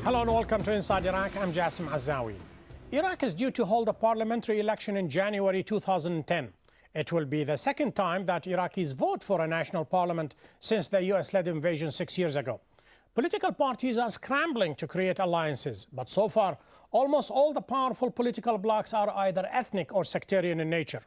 Hello and welcome to Inside Iraq. I'm Jassim Azawi. Iraq is due to hold a parliamentary election in January 2010. It will be the second time that Iraqis vote for a national parliament since the US-led invasion 6 years ago. Political parties are scrambling to create alliances, but so far, almost all the powerful political blocs are either ethnic or sectarian in nature.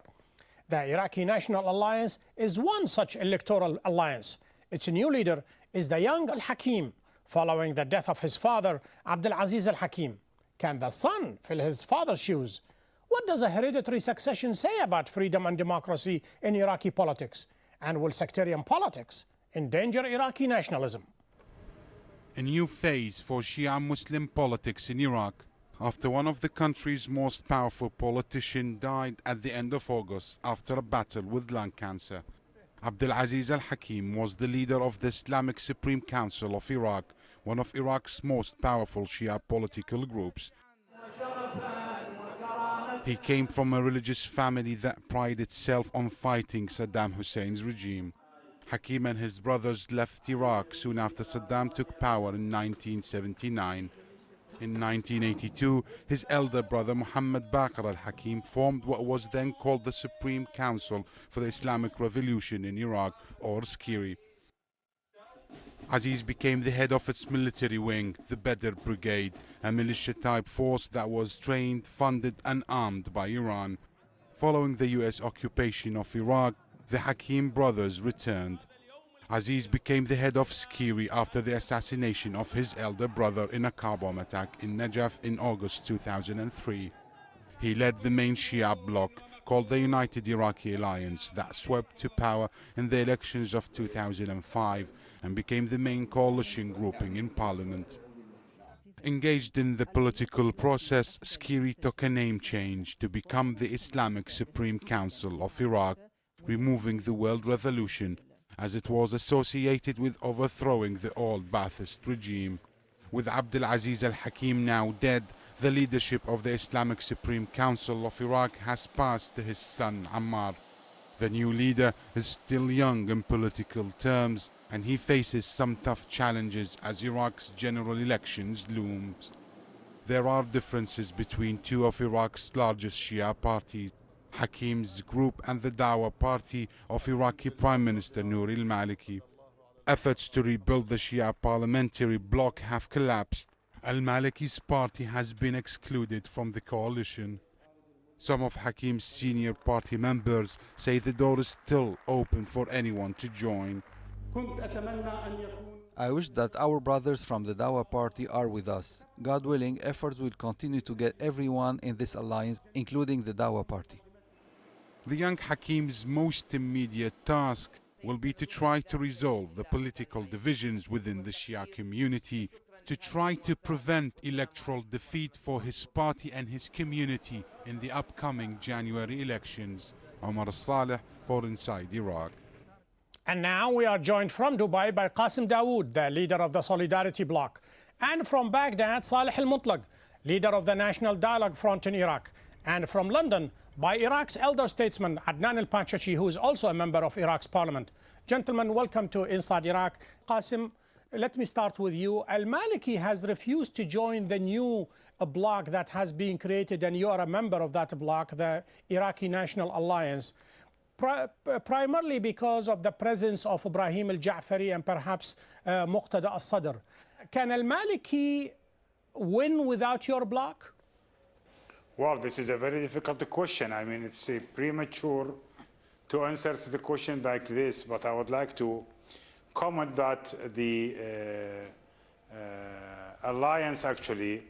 The Iraqi National Alliance is one such electoral alliance. Its new leader is the young Al-Hakim, following the death of his father, Abdel Al-Hakim. Can the son fill his father's shoes? What does a hereditary succession say about freedom and democracy in Iraqi politics? And will sectarian politics endanger Iraqi nationalism? A new phase for Shia Muslim politics in Iraq after one of the country's most powerful politicians died at the end of August after a battle with lung cancer. Abdel Al-Hakim was the leader of the Islamic Supreme Council of Iraq, one of Iraq's most powerful Shia political groups. He came from a religious family that prided itself on fighting Saddam Hussein's regime. Hakim and his brothers left Iraq soon after Saddam took power in 1979. In 1982, his elder brother Muhammad Baqir al-Hakim formed what was then called the Supreme Council for the Islamic Revolution in Iraq, or SCIRI. Aziz became the head of its military wing, the Badr Brigade, a militia-type force that was trained, funded and armed by Iran. Following the US occupation of Iraq, the Hakim brothers returned. Aziz became the head of SCIRI after the assassination of his elder brother in a car bomb attack in Najaf in August 2003. He led the main Shia bloc, called the United Iraqi Alliance, that swept to power in the elections of 2005 and became the main coalition grouping in parliament. Engaged in the political process, SCIRI took a name change to become the Islamic Supreme Council of Iraq, removing the World Revolution, as it was associated with overthrowing the old Ba'athist regime. With Abdel Al-Hakim now dead, the leadership of the Islamic Supreme Council of Iraq has passed to his son Ammar. The new leader is still young in political terms, and he faces some tough challenges as Iraq's general elections looms. There are differences between two of Iraq's largest Shia parties, Hakim's group and the Dawah party of Iraqi Prime Minister Nouri al-Maliki. Efforts to rebuild the Shia parliamentary bloc have collapsed. Al-Maliki's party has been excluded from the coalition. Some of Hakim's senior party members say the door is still open for anyone to join. I wish that our brothers from the Dawah party are with us. God willing, efforts will continue to get everyone in this alliance, including the Dawah party. The young Hakim's most immediate task will be to try to resolve the political divisions within the Shia community, to try to prevent electoral defeat for his party and his community in the upcoming January elections. Omar Saleh for Inside Iraq. And now we are joined from Dubai by Kassim Daoud, the leader of the Solidarity Bloc, and from Baghdad, Saleh al-Mutlaq, leader of the National Dialogue Front in Iraq, and from London, by Iraq's elder statesman Adnan al-Pachachi, who is also a member of Iraq's parliament. Gentlemen, welcome to Inside Iraq. Kassim, let me start with you. Al-Maliki has refused to join the new bloc that has been created, and you are a member of that bloc, the Iraqi National Alliance, primarily because of the presence of Ibrahim al-Ja'fari and perhaps Muqtada al-Sadr. Can Al-Maliki win without your bloc? Well, this is a very difficult question. I mean, it's premature to answer the question like this, but I would like to comment that the alliance actually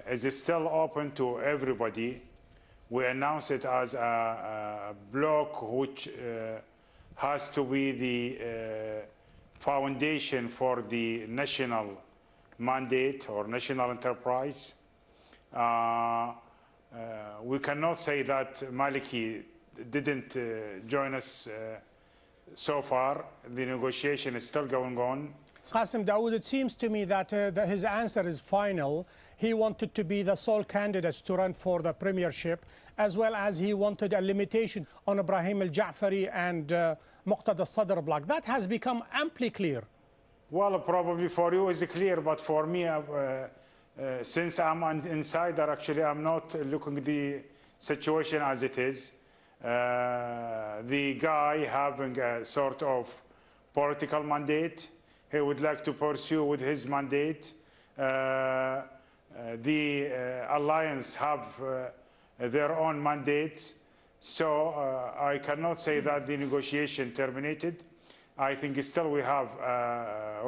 is still open to everybody. We announce it as a bloc which has to be the foundation for the national mandate or national enterprise. We cannot say that Maliki didn't join us so far. The negotiation is still going on. Kassim Daoud, it seems to me that his answer is final. He wanted to be the sole candidate to run for the premiership, as well as he wanted a limitation on Ibrahim al-Ja'fari and Muqtada al-Sadr bloc. That has become amply clear. Well, probably for you is clear, but for me, since I'm an insider, actually, I'm not looking at the situation as it is. The guy having a sort of political mandate, he would like to pursue with his mandate. The alliance have their own mandates, so I cannot say that the negotiation terminated. I think still we have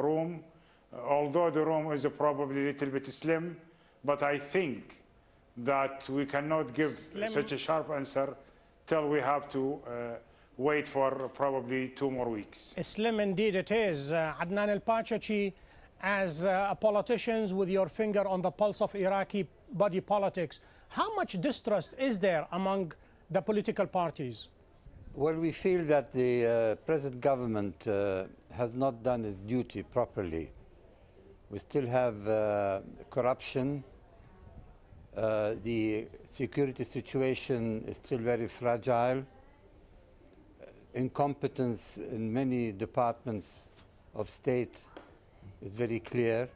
room, although the room is probably a little bit slim, but I think that we cannot give such a sharp answer till we have to wait for probably 2 more weeks. Slim indeed it is. Adnan El-Pachachi, as politicians with your finger on the pulse of Iraqi body politics, how much distrust is there among the political parties? Well, we feel that the present government has not done its duty properly. We still have corruption. The security situation is still very fragile. Incompetence in many departments of state is very clear.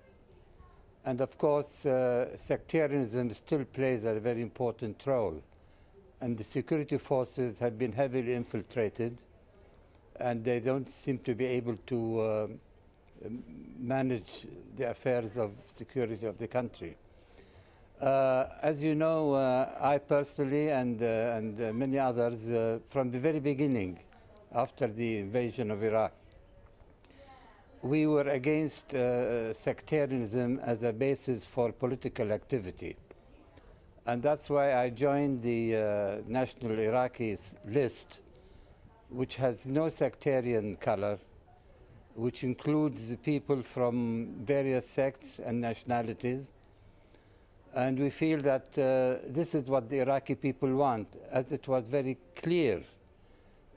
And of course, sectarianism still plays a very important role. And the security forces have been heavily infiltrated, and they don't seem to be able to manage the affairs of security of the country. As you know, I personally and many others, from the very beginning, after the invasion of Iraq, we were against sectarianism as a basis for political activity. And that's why I joined the National Iraqis list, which has no sectarian color, which includes people from various sects and nationalities. And we feel that this is what the Iraqi people want, as it was very clear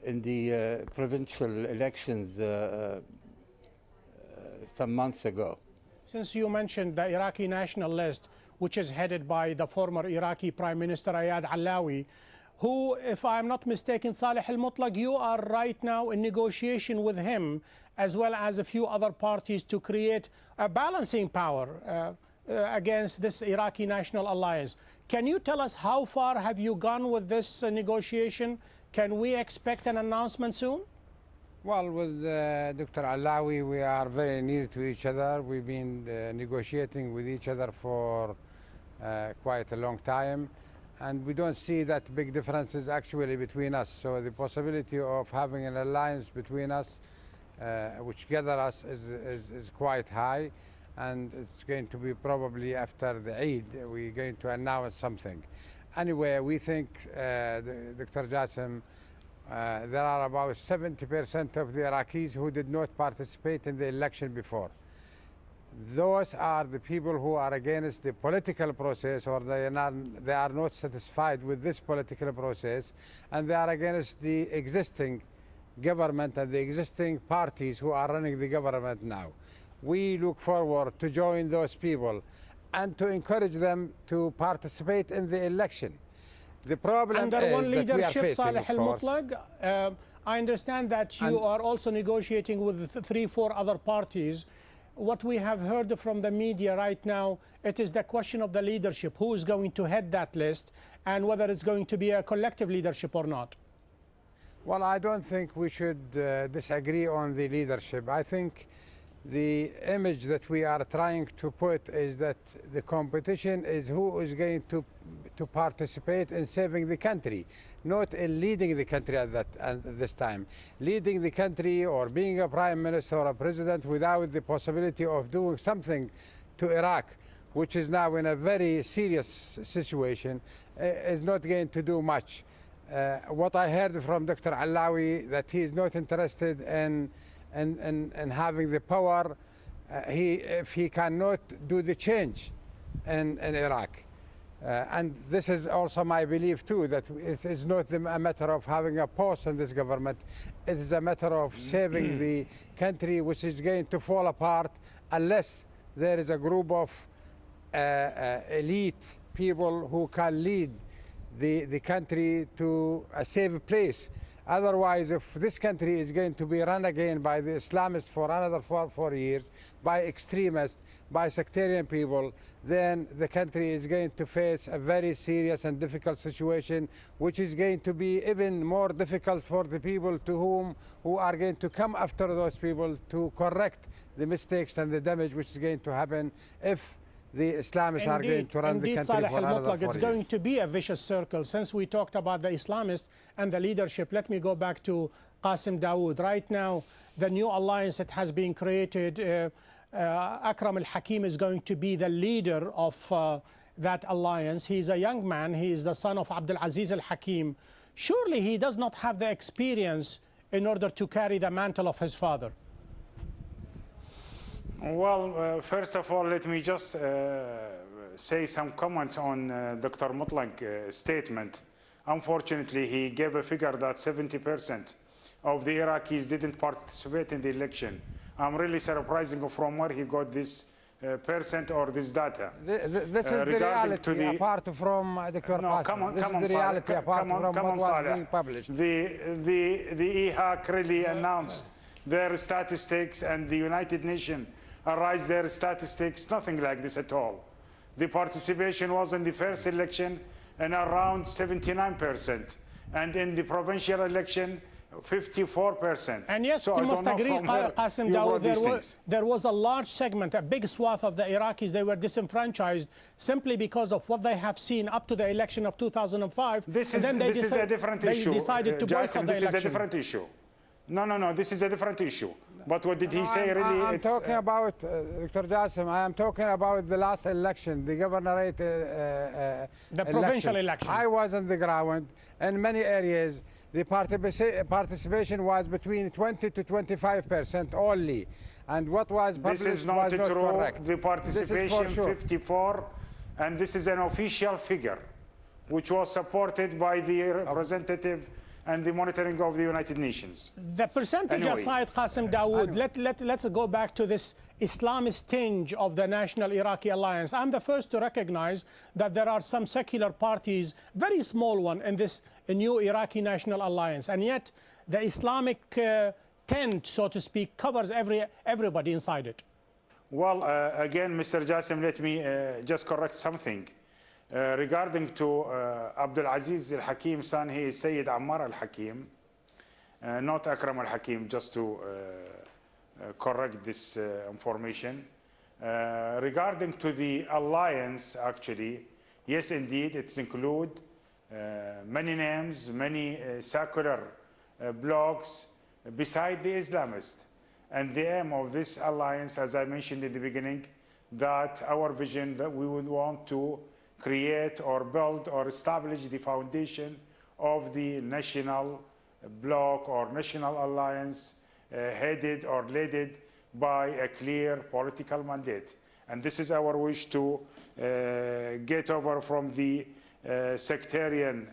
in the provincial elections some months ago. Since you mentioned the Iraqi National List, which is headed by the former Iraqi Prime Minister Ayad Allawi, who, if I'm not mistaken, Saleh al-Mutlaq, you are right now in negotiation with him, as well as a few other parties, to create a balancing power against this Iraqi National Alliance. Can you tell us how far have you gone with this negotiation? Can we expect an announcement soon? Well, with Dr. Allawi, we are very near to each other. We've been negotiating with each other for quite a long time, and we don't see that big differences actually between us. So the possibility of having an alliance between us, which gather us, is quite high, and it's going to be probably after the Eid. We're going to announce something. Anyway, we think, Dr. Jassim, there are about 70% of the Iraqis who did not participate in the election before. Those are the people who are against the political process, or they are not satisfied with this political process, and they are against the existing government and the existing parties who are running the government now. We look forward to join those people and to encourage them to participate in the election. The problem under is one leadership, that we are facing, Saleh al-Mutlaq, I understand that you are also negotiating with 3-4 other parties. What we have heard from the media right now, it is the question of the leadership. Who is going to head that list, and whether it's going to be a collective leadership or not? Well, I don't think we should disagree on the leadership. I think the image that we are trying to put is that the competition is who is going to participate in saving the country, not in leading the country at this time. Leading the country or being a prime minister or a president without the possibility of doing something to Iraq, which is now in a very serious situation, is not going to do much. What I heard from Dr. Allawi, that he is not interested in having the power if he cannot do the change in Iraq. And this is also my belief too, that it is not a matter of having a post in this government. It is a matter of saving the country, which is going to fall apart unless there is a group of elite people who can lead the country to a safe place. Otherwise, if this country is going to be run again by the Islamists for another four years, by extremists, by sectarian people, then the country is going to face a very serious and difficult situation, which is going to be even more difficult for the people who are going to come after those people to correct the mistakes and the damage which is going to happen if the Islamists are going to run the country for another 4 years. It's going to be a vicious circle. Since we talked about the Islamists and the leadership, let me go back to Kassim Daoud. Right now, the new alliance that has been created, Akram al-Hakim is going to be the leader of that alliance. He's a young man. He is the son of Abdel Aziz al-Hakim. Surely he does not have the experience in order to carry the mantle of his father. Well, first of all, let me just say some comments on Dr. Mutlaq's statement. Unfortunately, he gave a figure that 70% of the Iraqis didn't participate in the election. I'm really surprising from where he got this percent or this data. This is the reality apart from Dr. No, come on, come on, the reality apart from what was being published. The IHAC really announced their statistics, and the United Nations arise their statistics, nothing like this at all. The participation was in the first election and around 79%, and in the provincial election 54%. And yes, so you must agree, Kassim Daoud, there was a large segment, a big swath of the Iraqis, they were disenfranchised simply because of what they have seen up to the election of 2005. This is a different issue. They decided to boycott the election. This is a different issue. No, this is a different issue. But what did he say really? I'm talking about, Dr. Jassim, I am talking about the last election, the governorate the provincial election. I was on the ground. In many areas, the participation was between 20 to 25% only. And what was published this is not was not true. correct. The participation, sure. 54, and this is an official figure, which was supported by the representative and the monitoring of the United Nations. The percentage aside, Kassim Daoud, let's go back to this Islamist tinge of the National Iraqi Alliance. I'm the first to recognize that there are some secular parties, very small one, in this new Iraqi National Alliance, and yet the Islamic tent, so to speak, covers everybody inside it. Well, again, Mr. Jassim, let me just correct something. Regarding to Abdel Aziz al-Hakim son, he is Sayyid Ammar al-Hakim, not Akram al-Hakim, just to correct this information. Regarding to the alliance, actually, yes, indeed, it's include many names, many secular blocs beside the Islamists. And the aim of this alliance, as I mentioned in the beginning, that our vision that we would want to create or build or establish the foundation of the national bloc or national alliance headed or led by a clear political mandate. And this is our wish to get over from the sectarian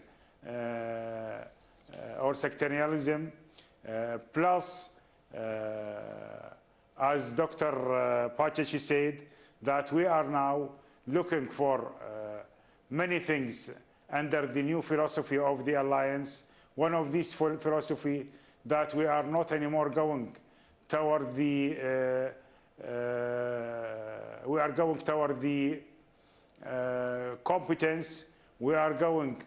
or sectarianism, plus, as Dr. Pachachi said, that we are now looking for many things under the new philosophy of the alliance. One of these philosophy that we are not anymore going toward the competence. We are going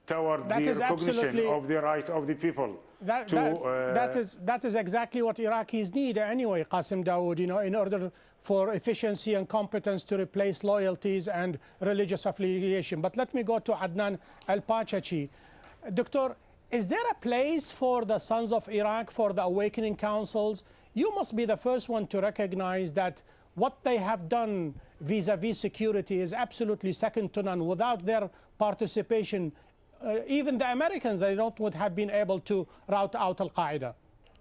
toward the recognition of the right of the people. That is exactly what Iraqis need anyway, Kassim Daoud, you know, in order for efficiency and competence to replace loyalties and religious affiliation. But let me go to Adnan Al-Pachachi. Doctor, is there a place for the Sons of Iraq, for the awakening councils? You must be the first one to recognize that what they have done vis-a-vis security is absolutely second to none. Without their participation, even the Americans, they would have been able to rout out Al-Qaeda.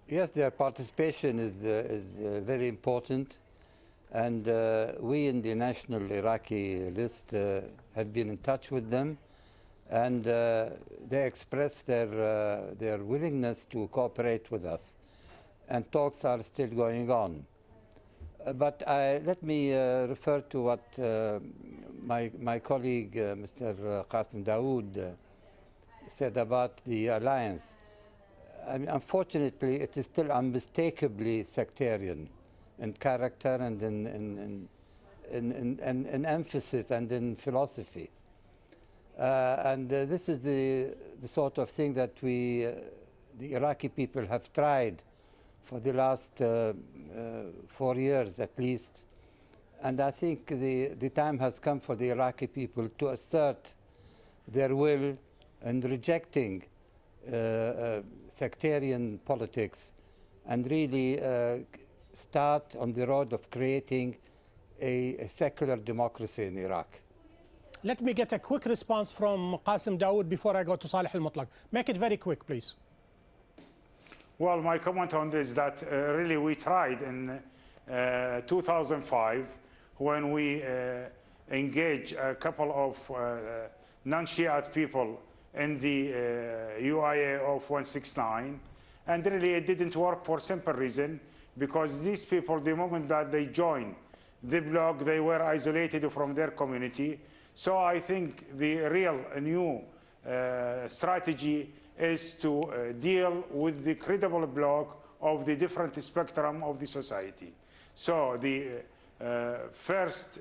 Yes, their participation is very important. And we in the National Iraqi List have been in touch with them, and they expressed their willingness to cooperate with us. And talks are still going on. But let me refer to what my colleague, Mr. Kassim Daoud, said about the alliance. I mean, unfortunately, it is still unmistakably sectarian in character and in emphasis and in philosophy. This is the sort of thing that the Iraqi people have tried for the last 4 years at least. And I think the time has come for the Iraqi people to assert their will in rejecting sectarian politics and really start on the road of creating a secular democracy in Iraq. Let me get a quick response from Kassim Daoud before I go to Salih al-Mutlaq. Make it very quick, please. Well, my comment on this is that really we tried in 2005 when we engaged a couple of non-Shiite people in the UIA of 169, and really it didn't work for simple reason, because these people, the moment that they joined the bloc, they were isolated from their community. So I think the real new strategy is to deal with the credible bloc of the different spectrum of the society. So the first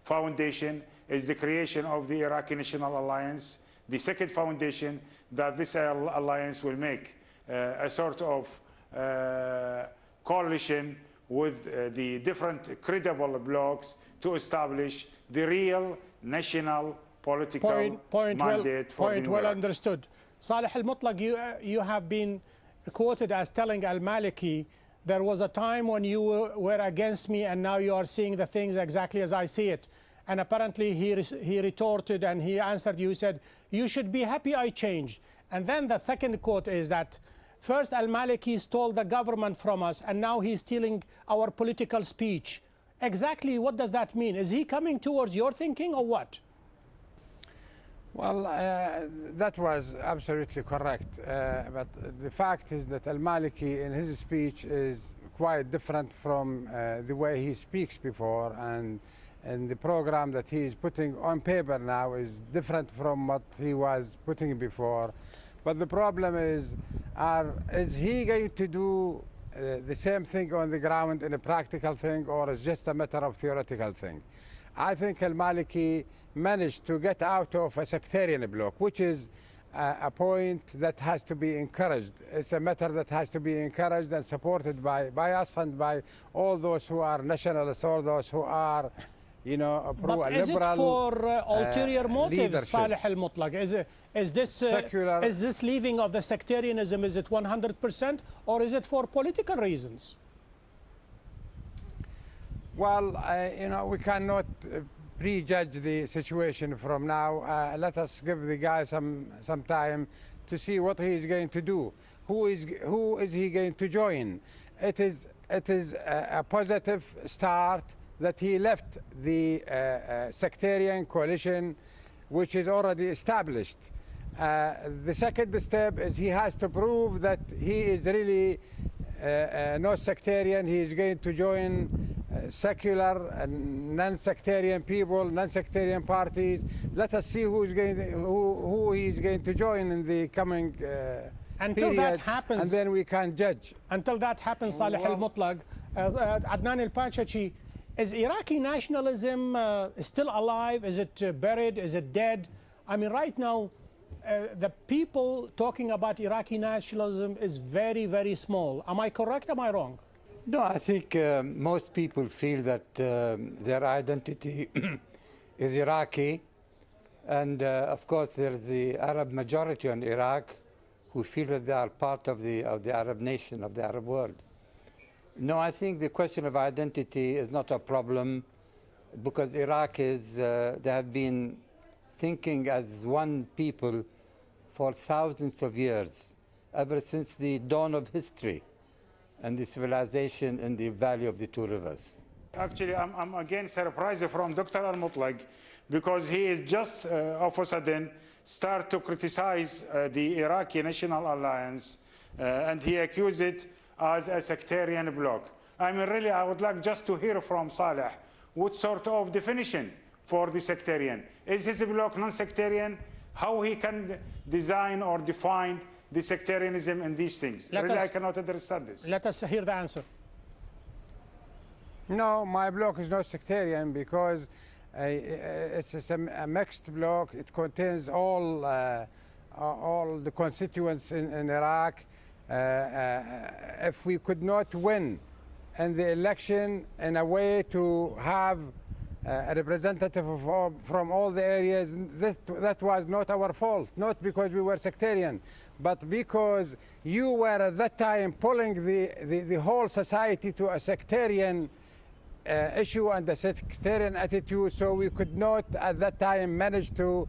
foundation is the creation of the Iraqi National Alliance. The second foundation, that this alliance will make a sort of coalition with the different credible blocs to establish the real national political mandate for the new well Iraq. understood. Salih al-Mutlaq, you have been quoted as telling al-Maliki, there was a time when you were against me and now you are seeing the things exactly as I see it. And apparently he retorted and he answered you, said, you should be happy I changed. And then the second quote is that first al-Maliki stole the government from us and now he's stealing our political speech. Exactly what does that mean? Is he coming towards your thinking or what? Well, that was absolutely correct. But the fact is that al-Maliki in his speech is quite different from the way he speaks before, and the program that he is putting on paper now is different from what he was putting before. But the problem is he going to do the same thing on the ground in a practical thing, or is just a matter of theoretical thing? I think al-Maliki managed to get out of a sectarian bloc, which is a point that has to be encouraged. It's a matter that has to be encouraged and supported by us and by all those who are nationalists, all those who are, you know, pro-liberal. But is it for ulterior motives, Salih al-Mutlaq? Is this leaving of the sectarianism, is it 100%, or is it for political reasons? Well, you know, we cannot prejudge the situation from now. Let us give the guy some time to see what he is going to do. Who is he going to join? It is a positive start that he left the sectarian coalition, which is already established. The second step is he has to prove that he is really no sectarian. He is going to join secular and non-sectarian people, non-sectarian parties. Let us see who he is going to join in the coming period, that happens, and then we can judge. Until that happens, Salih al-Mutlaq, Adnan al-Pachachi, is Iraqi nationalism still alive? Is it buried? Is it dead? I mean, right now, the people talking about Iraqi nationalism is very, very small. Am I correct? Am I wrong? No, I think most people feel that their identity is Iraqi, and of course there's the Arab majority in Iraq who feel that they are part of the Arab nation, of the Arab world. No, I think the question of identity is not a problem, because Iraq is, they have been thinking as one people for thousands of years, ever since the dawn of history and the civilization in the valley of the two rivers. Actually, I'm again surprised from Dr. al-Mutlaq, because he is just all of a sudden start to criticize the Iraqi National Alliance, and he accused it as a sectarian bloc. I mean, really, I would like just to hear from Salih what sort of definition for the sectarian. Is his bloc non-sectarian? how he can design or define the sectarianism in these things. I cannot understand this. Let us hear the answer. No, my bloc is not sectarian because it's a mixed bloc. It contains all the constituents in Iraq. If we could not win in the election in a way to have a representative from all the areas, that was not our fault, not because we were sectarian, but because you were at that time pulling the whole society to a sectarian issue and a sectarian attitude, so we could not at that time manage to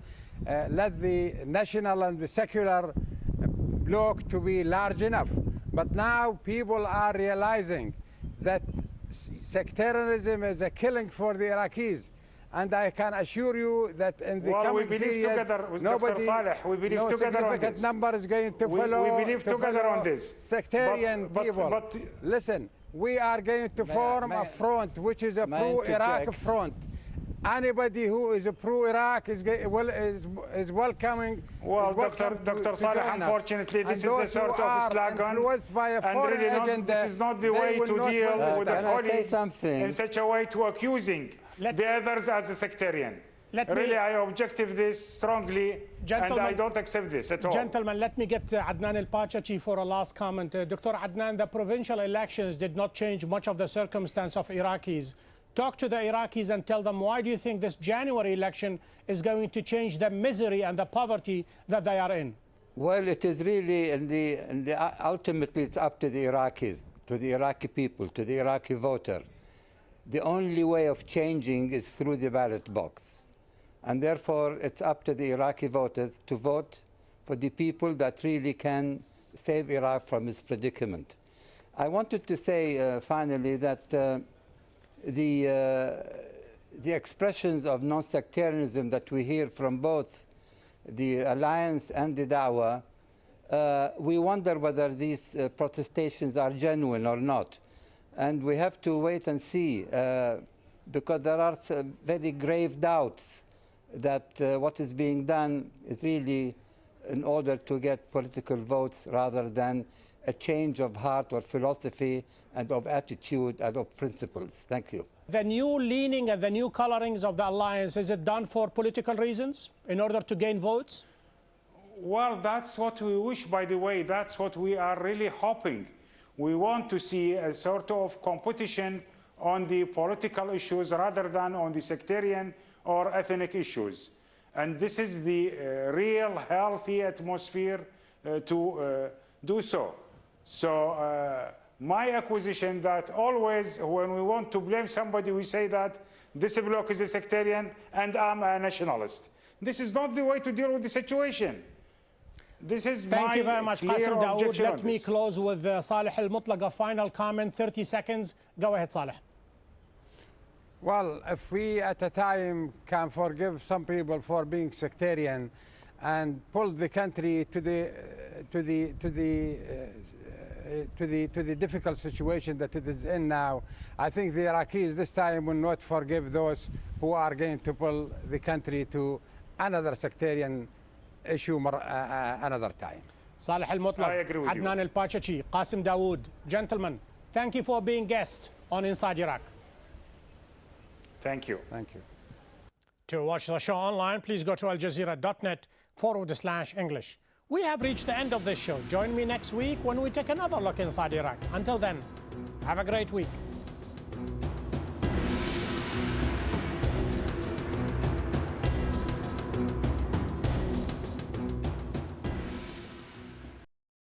let the national and the secular bloc to be large enough. But now people are realizing that sectarianism is a killing for the Iraqis. And I can assure you that in the coming period, nobody, no significant number is going to follow. We believe together on this. Sectarian people. Listen, we are going to form a front which is a pro-Iraq front. Anybody who is a pro-Iraq is welcoming. Well, Dr. Saleh, unfortunately, this is a sort of slogan, and really this is not the way to deal with the colleagues in such a way to accusing the others as a sectarian. Really, I object to this strongly, and I don't accept this at all. Gentlemen, let me get Adnan El-Pachachi for a last comment. Dr. Adnan, the provincial elections did not change much of the circumstance of Iraqis. Talk to the Iraqis and tell them, why do you think this January election is going to change the misery and the poverty that they are in? Well, it is really, ultimately it's up to the Iraqis, to the Iraqi people, to the Iraqi voter. The only way of changing is through the ballot box. And therefore, it's up to the Iraqi voters to vote for the people that really can save Iraq from its predicament. I wanted to say, finally, that the expressions of non-sectarianism that we hear from both the Alliance and the Dawah, we wonder whether these protestations are genuine or not. And we have to wait and see, because there are some very grave doubts that what is being done is really in order to get political votes rather than a change of heart or philosophy and of attitude and of principles. Thank you. The new leaning and the new colorings of the alliance, is it done for political reasons in order to gain votes? Well, that's what we wish, by the way. That's what we are really hoping. We want to see a sort of competition on the political issues rather than on the sectarian or ethnic issues. And this is the real healthy atmosphere to do so. So my acquisition that always when we want to blame somebody, we say that this bloc is a sectarian and I'm a nationalist. This is not the way to deal with the situation. This is Thank you very much, Kassim Daoud. Let me close with Saleh Al-Mutlaq, a final comment, 30 seconds. Go ahead, Saleh. Well, if we at a time can forgive some people for being sectarian and pull the country to the difficult situation that it is in now, I think the Iraqis this time will not forgive those who are going to pull the country to another sectarian issue another time. Saleh Al-Mutlaq, Adnan El-Pachachi, Kassim Daoud. Gentlemen, thank you for being guests on Inside Iraq. Thank you. Thank you. To watch the show online, please go to aljazeera.net/English. We have reached the end of this show. Join me next week when we take another look inside Iraq. Until then, have a great week.